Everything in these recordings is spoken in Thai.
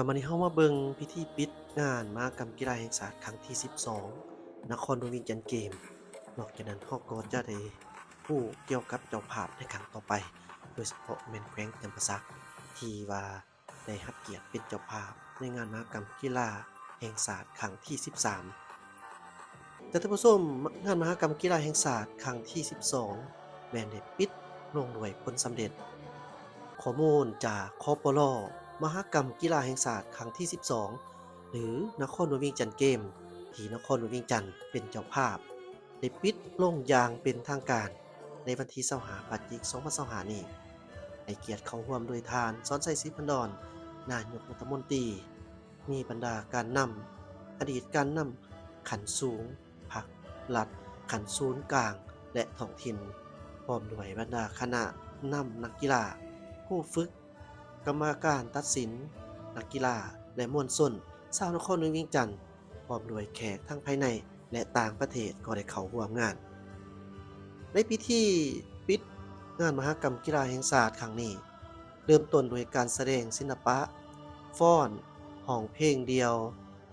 มื้อนี้เฮามาเบิ่งพิธีปิดงานมหกรรมกีฬาแห่งชาติครั้งที่12นครหลวงเวียงจันทน์เกมส์นอกจากนั้นเราก็จะได้ฮู้เกี่ยวกับเจ้าภาพในครั้งต่อไปโดยเฉพาะแม่นแขวงจำปาสักที่ว่าได้รับเกียรติเป็นเจ้าภาพในงานมหกรรมกีฬาแห่งชาติครั้งที่13แต่ท่านผู้ชมงานมหกรรมกีฬาแห่งชาติครั้งที่12แม้นได้ปิดลงด้วยผลสำเร็จ ข้อมูลจากคปลมหกรรมกีฬาแห่งชาติครั้งที่12หรือนครหลวงเวียงจันทน์เกมส์ที่นครหลวงเวียงจันทน์เป็นเจ้าภาพได้ปิดลงอย่างเป็นทางการในวันที่25พฤศจิกายน2025นี้ให้เกียรติเข้าร่วมโดยทานสอนชัยศรีพันดรนายกรัฐมนตรีมีบรรดาการนำอดีตการนำขันสูงพรรครัฐขันศูนย์กลางและท้องถิ่นพร้อมด้วยบรรดาคณะนำนักกีฬา ผู้ฝึกกรรมการตัดสินนักกีฬาและมวลชนชาวนครหลวงเวียงจันทน์พร้อมด้วยแขกทั้งภายในและต่างประเทศก็ได้เข้าร่วมงานในพิธีปิดงานมหกรรมกีฬาแห่งชาติครั้งนี้เริ่มต้นโดยการแสดงศิลปะฟ้อนห้องเพลงเดียว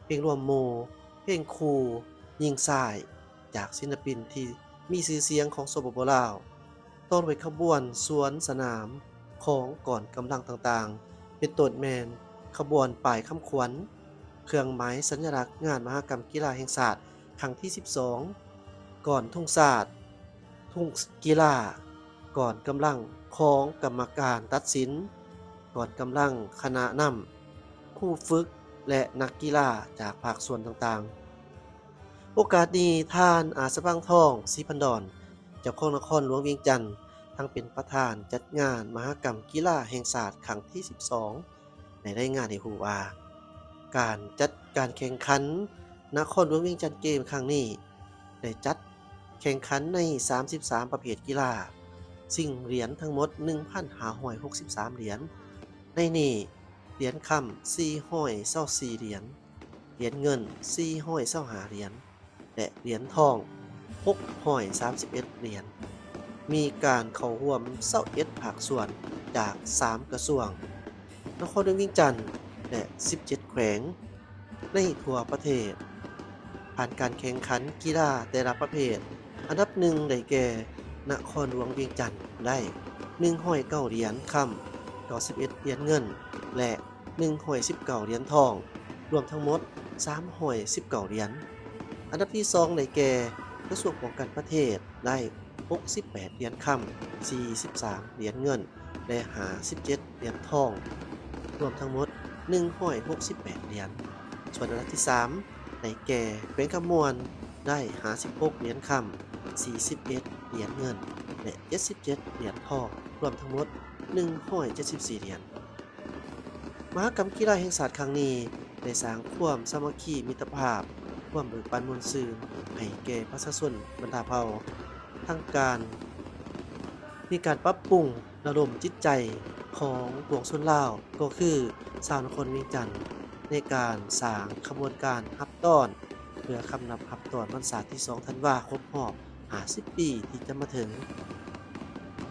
เพลงร่วมหมู่เพลงคู่ยิงส่ายจากศิลปินที่มีชื่อเสียงของสปปลาวต่อด้วยขบวนสวนสนาม ของก่อนกำลังต่างๆ เป็นต้นแมนขบวนป่ายคำขวัญเครื่องหมายสัญลักษณ์งานมหกรรมกีฬาแห่งชาติครั้งที่12ก่อนทุ่งศาสตร์ทุ่งกีฬาก่อนกำลังของกรรมการตัดสินก่อนกำลังคณะนำผู้ฝึกและนักกีฬาจากภาคส่วนต่างๆโอกาสนี้ท่านอาสะพังทองศรีพันดรเจ้าของนครหลวงเวียงจันทน์ ทั้งเป็นประธานจัดงานมหกรรมกีฬาแห่งชาติครั้งที่12ในรายงานให้รู้ว่าการจัดการแข่งขันนครหลวงเวียงจันทน์เกมส์ครั้งนี้ได้จัดแข่งขันใน33ประเภทกีฬาซึ่งเหรียญทั้งหมด 1,563 เหรียญในนี้เหรียญคำ424เหรียญเหรียญเงิน425เหรียญและเหรียญทอง631เหรียญ มีการเข้าร่วม21ภาคส่วนจาก3กระทรวงนครหลวงเวียงจันทน์และ17แขวงในทั่วประเทศผ่านการแข่งขันกีฬาแต่ละประเภทอันดับ1ได้แก่นครหลวงเวียงจันทน์ได้109เหรียญคำ91เหรียญเงินและ119เหรียญทองรวมทั้งหมด319เหรียญอันดับที่2ได้แก่กระทรวงป้องกันประเทศได้68เหรียญคำ43เหรียญเงินและ57เหรียญทองรวมทั้งหมด168เหรียญส่วนอันดับที่3ได้แก่แขวงคำมวนได้56เหรียญคำ41เหรียญเงินและ77เหรียญทองรวมทั้งหมด174เหรียญมหกรรมกีฬาแห่งชาติครั้งนี้ได้สร้างความสามัคคีมิตรภาพความเบิกบานมวลซื่นให้แก่ประชาชนบรรดาเผ่า ทางการมีการปรับปรุงระดมจิตใจของปวงชนลาวก็คือชาวนครเวียงจันทน์ในการสร้างขบวนการรับต้อนเพื่อคำนับรับต้อนวันศาสตร์ที่2ธันวาคมครบรอบ50ปีที่จะมาถึง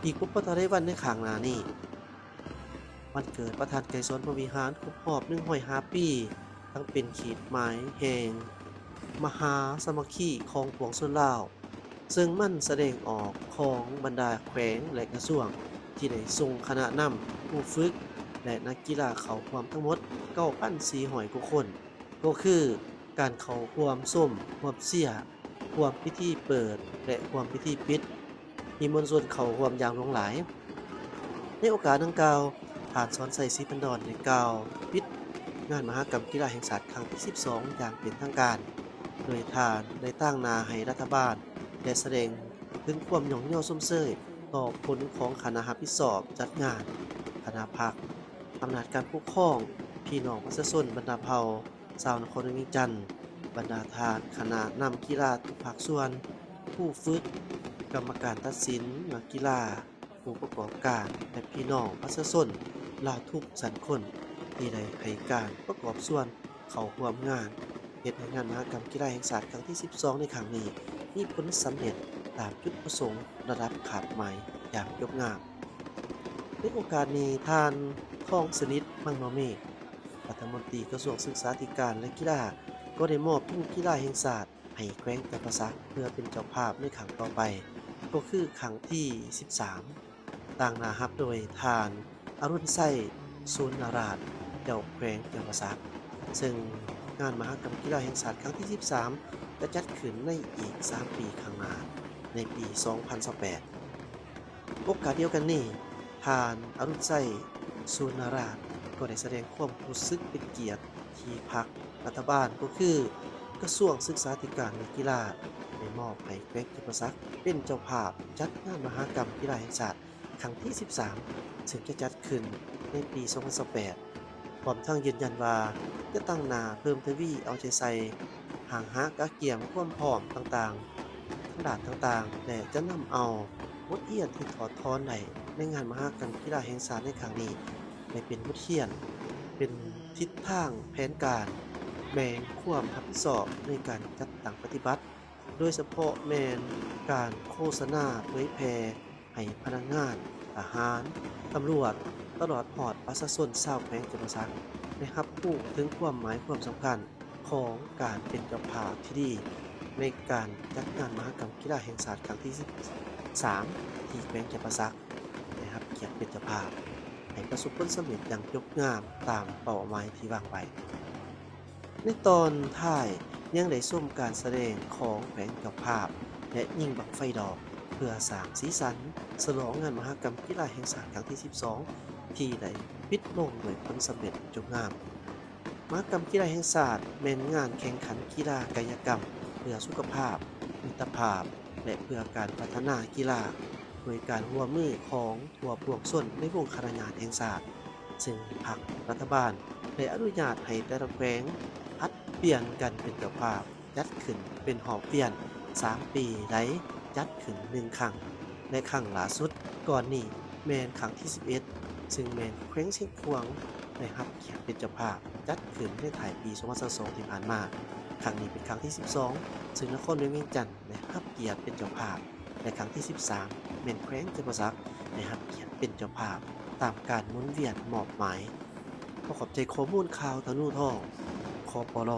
อีกบ่พอได้วันในข้างหน้านี้วันเกิดประธานไกรสอนพรหมวิหารครบรอบ105ปีทั้งเป็นขีดหมายแห่งมหาสามัคคีของปวงชนลาว ซึ่งมันแสดงออกของบรรดาแขวงและกระทรวงที่ได้ส่งคณะนำผู้ฝึกและนักกีฬาเข้าร่วมทั้งหมด9,400 กว่าคนก็คือการเข้าร่วมชมร่วมเชียร์ร่วมพิธีเปิดและร่วมพิธีปิดมีมวลชนเข้าร่วมอย่างหลากหลายในโอกาสดังกล่าวท่านสอนชัยศรีพันดรได้กล่าวปิดงานมหกรรมกีฬาแห่งชาติครั้งที่12อย่างเป็นทางการโดยท่านได้ตั้งหน้าให้รัฐบาลและแสดงถึงความหย่องย่อส้มเซ้ยต่อผลของคณะรับผิดชอบจัดงานคณะพรรคอำนาจการปกครองพี่น้องประชาชนบรรดาเผ่าชาวนครหลวงเวียงจันทน์บรรดาทานคณะนำกีฬาทุกภาคส่วนผู้ฝึกกรรมการตัดสินนักกีฬาผู้ประกอบการและพี่น้องประชาชนลาวทุกสันคนที่ได้ให้การประกอบส่วนเข้าร่วมงานเฮ็ดให้งานมหกรรมกีฬาแห่งชาติครั้งที่12ในครั้งนี้มีผลสำเร็จตามจุดประสงค์ระดับขาดหมายอย่างยกงามในโอกาสนี้ท่านทองสนิทมั่งมะเมฆ รัฐมนตรีกระทรวงศึกษาธิการและกีฬาก็ได้มอบทุนกีฬาแห่งชาติให้แขวงจำปาสักเพื่อเป็นเจ้าภาพในครั้งต่อไปก็คือครั้งที่ 13 ต่างหน้ารับโดยทานอรุณไส้สูนนาราชเจ้าแขวงจำปาสักซึ่งงานมหกรรมกีฬาแห่งชาติครั้งที่ 13 จะจัดขึ้นในอีก 3 ปีข้างหน้าในปี 2028 โอกาสเดียวกันนี้ทานอรุณไส้สูนนาราชก็ได้แสดงความรู้สึกเป็นเกียรติที่พรรครัฐบาลก็คือกระทรวงศึกษาธิการและกีฬาได้มอบให้แขวงจำปาสักเป็นเจ้าภาพจัดงานมหกรรมกีฬาแห่งชาติครั้งที่ 13 ซึ่งจะจัดขึ้นในปี 2028 พร้อมทั้งยืนยันว่าจะตั้งหน้าเพิ่มทวีเอาใจใส่ห่างหากะเกี่ยมความพร้อมต่างๆทั้งด้านต่างๆและจะนำเอาบทเรียนที่ถอดถอนได้ในงานมหกรรมกีฬาแห่งชาติในครั้งนี้ไปเป็นบทเรียนเป็นทิศทางแผนการแบ่งความรับผิดชอบในการจัดตั้งปฏิบัติโดยเฉพาะแม่นการโฆษณาเผยแพร่ให้พนักงานทหารตำรวจตลอดฮอดประชาชนชาวแขวงจำปาสักได้รับรู้ถึงความหมายความสำคัญของการเป็นเจ้าภาพที่ดีในการจัดงานมหกรรมกีฬาแห่งชาติครั้งที่ 13 ที่แขวงจำปาสักนะครับเกียรติเป็นเจ้าภาพให้ประสบผลสำเร็จอย่างยกงามตามเป้าหมายที่วางไว้ในตอนท้ายยังได้ชมการแสดงของแขวงเจ้าภาพและยิงบั้งไฟดอกเพื่อสร้างสีสันฉลองงานมหกรรมกีฬาแห่งชาติครั้งที่ 12 ที่ได้ปิดลงด้วยผลสำเร็จจงงามมหกรรมกีฬาแห่งชาติแม่นงานแข่งขันกีฬากายกรรมเพื่อสุขภาพมิตรภาพและเพื่อการพัฒนากีฬาโดยการร่วมมือของทั่วพวกส่วนในวงคณะงานแห่งชาติซึ่งพรรครัฐบาลได้อนุญาตให้แต่ละแขวงผลัดเปลี่ยนกันเป็นเจ้าภาพจัดขึ้นเป็นหอบเปลี่ยน 3 ปีไดจัดขึ้น1 ครั้งในครั้งล่าสุดก่อนนี้แม่นครั้งที่ 11 ซึ่งแม่นแขวงเชียงขวางได้รับเกียรติเป็นเจ้าภาพจัดขึ้นในท้ายปี 2022 ที่ผ่านมาครั้งนี้เป็นครั้งที่ 12 ซึ่งนครหลวงเวียงจันทน์ได้รับเกียรติเป็นเจ้าภาพในครั้งที่ 13แม่นแขวงจำปาสักได้รับเกียรติเป็นเจ้าภาพตามการหมุนเวียนมอบหมายขอขอบใจข้อมูลข่าวทะนูทองคปล